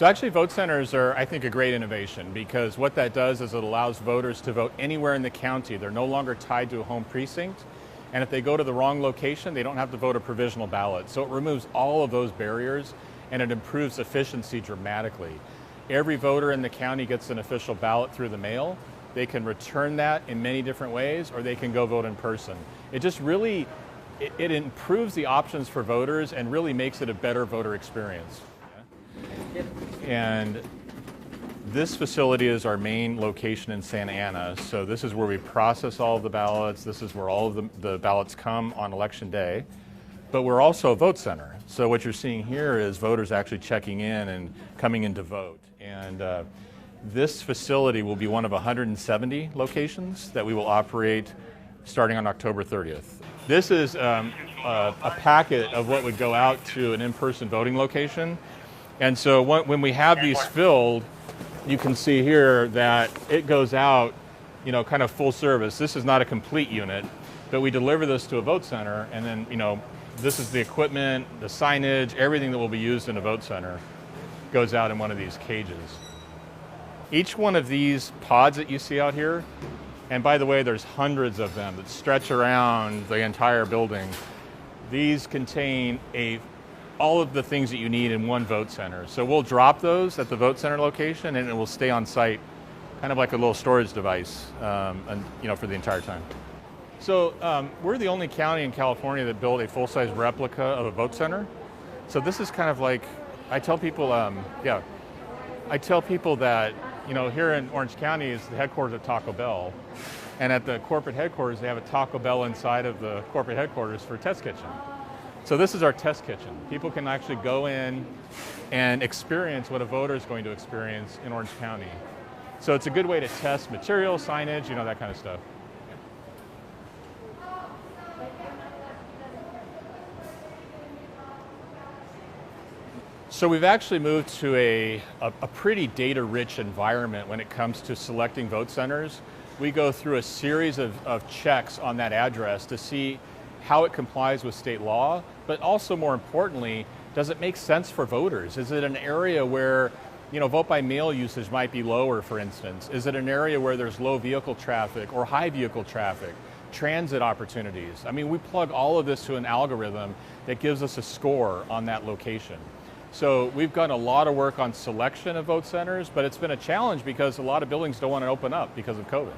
So actually vote centers are, I think, a great innovation, because what that does is it allows voters to vote anywhere in the county. They're no longer tied to a home precinct. And if they go to the wrong location, they don't have to vote a provisional ballot. So it removes all of those barriers and it improves efficiency dramatically. Every voter in the county gets an official ballot through the mail. They can return that in many different ways, or they can go vote in person. It just really, it improves the options for voters and really makes it a better voter experience. And this facility is our main location in Santa Ana. So this is where we process all of the ballots. This is where all of the ballots come on election day. But we're also a vote center. So what you're seeing here is voters actually checking in and coming in to vote. And this facility will be one of 170 locations that we will operate starting on October 30th. This is a packet of what would go out to an in-person voting location. And so when we have these filled, you can see here that it goes out, kind of full service. This is not a complete unit, but we deliver this to a vote center, and then, this is the equipment, the signage, everything that will be used in a vote center goes out in one of these cages. Each one of these pods that you see out here, and by the way, there's hundreds of them that stretch around the entire building. These contain all of the things that you need in one vote center. So we'll drop those at the vote center location, and it will stay on site, kind of like a little storage device, for the entire time. So we're the only county in California that built a full-size replica of a vote center. So this is kind of like, I tell people that, here in Orange County is the headquarters of Taco Bell. And at the corporate headquarters, they have a Taco Bell inside of the corporate headquarters for a test kitchen. So this is our test kitchen. People can actually go in and experience what a voter is going to experience in Orange County. So it's a good way to test material, signage, that kind of stuff. So we've actually moved to a pretty data-rich environment when it comes to selecting vote centers. We go through a series of checks on that address to see how it complies with state law, but also more importantly, does it make sense for voters? Is it an area where, vote by mail usage might be lower, for instance? Is it an area where there's low vehicle traffic or high vehicle traffic, transit opportunities? I mean, we plug all of this to an algorithm that gives us a score on that location. So we've done a lot of work on selection of vote centers, but it's been a challenge because a lot of buildings don't want to open up because of COVID.